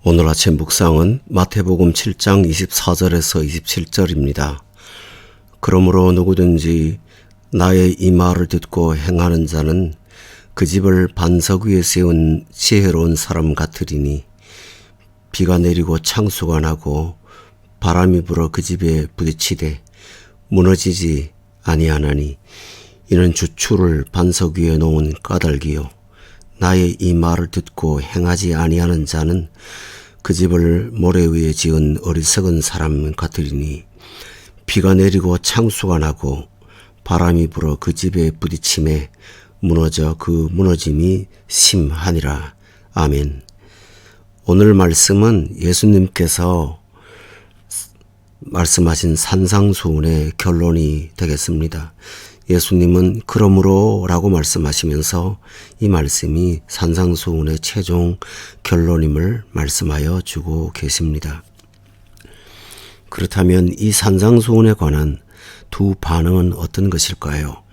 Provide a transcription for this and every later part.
오늘 아침 묵상은 마태복음 7장 24절에서 27절입니다. 그러므로 누구든지 나의 이 말을 듣고 행하는 자는 그 집을 반석 위에 세운 지혜로운 사람 같으리니 비가 내리고 창수가 나고 바람이 불어 그 집에 부딪히되 무너지지 아니하나니 이는 주추를 반석 위에 놓은 까닭이요 나의 이 말을 듣고 행하지 아니하는 자는 그 집을 모래 위에 지은 어리석은 사람 같으리니 비가 내리고 창수가 나고 바람이 불어 그 집에 부딪힘에 무너져 그 무너짐이 심하니라. 아멘. 오늘 말씀은 예수님께서 말씀하신 산상수훈의 결론이 되겠습니다. 예수님은 그러므로 라고 말씀하시면서 이 말씀이 산상수훈의 최종 결론임을 말씀하여 주고 계십니다. 그렇다면 이 산상수훈에 관한 두 반응은 어떤 것일까요?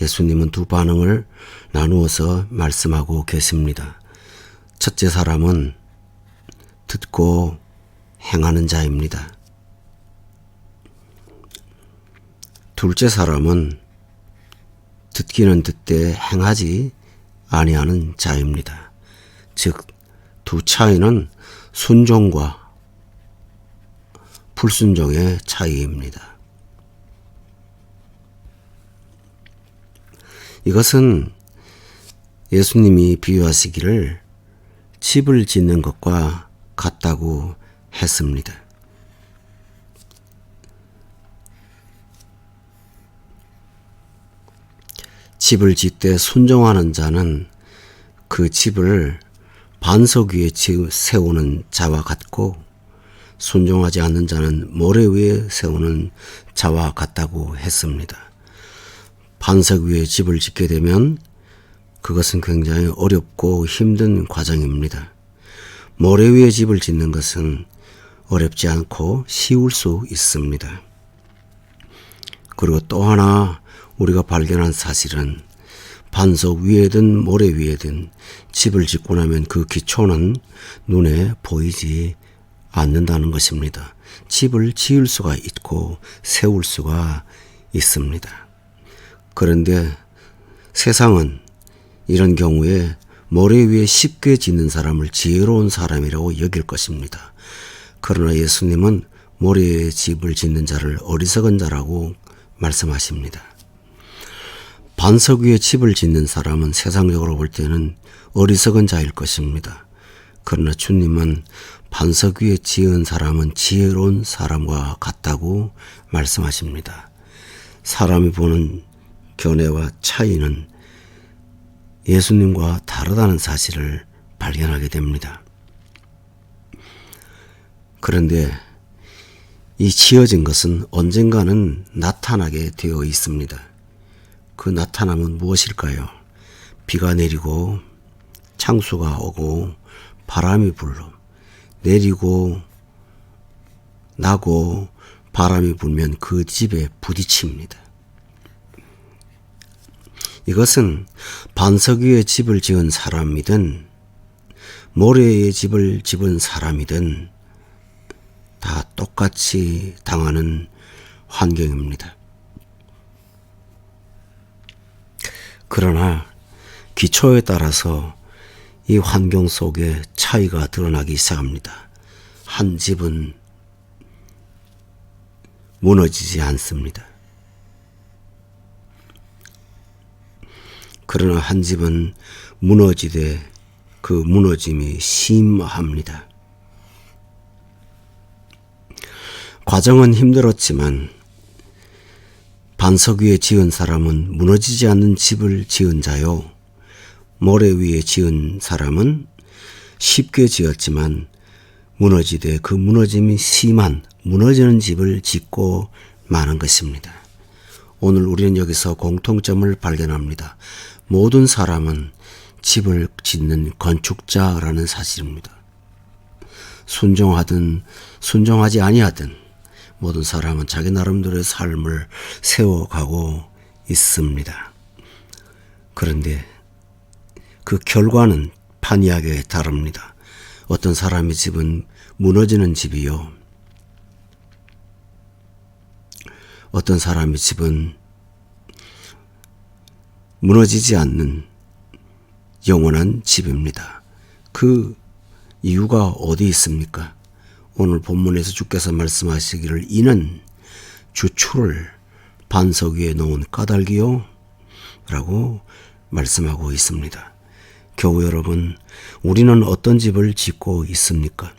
예수님은 두 반응을 나누어서 말씀하고 계십니다. 첫째 사람은 듣고 행하는 자입니다. 둘째 사람은 듣기는 듣되 행하지 아니하는 자입니다. 즉, 두 차이는 순종과 불순종의 차이입니다. 이것은 예수님이 비유하시기를 집을 짓는 것과 같다고 했습니다. 집을 짓되 순종하는 자는 그 집을 반석 위에 세우는 자와 같고 순종하지 않는 자는 모래 위에 세우는 자와 같다고 했습니다. 반석 위에 집을 짓게 되면 그것은 굉장히 어렵고 힘든 과정입니다. 모래 위에 집을 짓는 것은 어렵지 않고 쉬울 수 있습니다. 그리고 또 하나 우리가 발견한 사실은 반석 위에든 모래 위에든 집을 짓고 나면 그 기초는 눈에 보이지 않는다는 것입니다. 집을 지을 수가 있고 세울 수가 있습니다. 그런데 세상은 이런 경우에 모래 위에 쉽게 짓는 사람을 지혜로운 사람이라고 여길 것입니다. 그러나 예수님은 모래 위에 집을 짓는 자를 어리석은 자라고 말씀하십니다. 반석 위에 집을 짓는 사람은 세상적으로 볼 때는 어리석은 자일 것입니다. 그러나 주님은 반석 위에 지은 사람은 지혜로운 사람과 같다고 말씀하십니다. 사람이 보는 견해와 차이는 예수님과 다르다는 사실을 발견하게 됩니다. 그런데 이 지어진 것은 언젠가는 나타나게 되어 있습니다. 그 나타남은 무엇일까요? 비가 내리고 창수가 오고 바람이 불러 내리고 나고 바람이 불면 그 집에 부딪힙니다. 이것은 반석 위에 집을 지은 사람이든 모래 위에 집을 지은 사람이든 다 똑같이 당하는 환경입니다. 그러나 기초에 따라서 이 환경 속에 차이가 드러나기 시작합니다. 한 집은 무너지지 않습니다. 그러나 한 집은 무너지되 그 무너짐이 심합니다. 과정은 힘들었지만 반석 위에 지은 사람은 무너지지 않는 집을 지은 자요. 모래 위에 지은 사람은 쉽게 지었지만 무너지되 그 무너짐이 심한 무너지는 집을 짓고 마는 것입니다. 오늘 우리는 여기서 공통점을 발견합니다. 모든 사람은 집을 짓는 건축자라는 사실입니다. 순종하든 순종하지 아니하든 모든 사람은 자기 나름대로의 삶을 세워가고 있습니다. 그런데 그 결과는 판이하게 다릅니다. 어떤 사람의 집은 무너지는 집이요. 어떤 사람의 집은 무너지지 않는 영원한 집입니다. 그 이유가 어디 있습니까? 오늘 본문에서 주께서 말씀하시기를 이는 주추를 반석 위에 놓은 까닭이요 라고 말씀하고 있습니다. 교우 여러분, 우리는 어떤 집을 짓고 있습니까?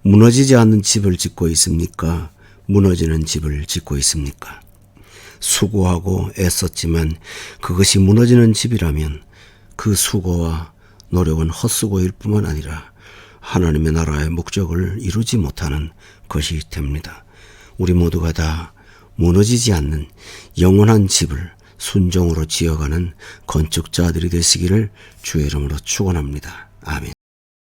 무너지지 않는 집을 짓고 있습니까? 무너지는 집을 짓고 있습니까? 수고하고 애썼지만 그것이 무너지는 집이라면 그 수고와 노력은 헛수고일 뿐만 아니라 하나님의 나라의 목적을 이루지 못하는 것이 됩니다. 우리 모두가 다 무너지지 않는 영원한 집을 순종으로 지어가는 건축자들이 되시기를 주의 이름으로 축원합니다. 아멘.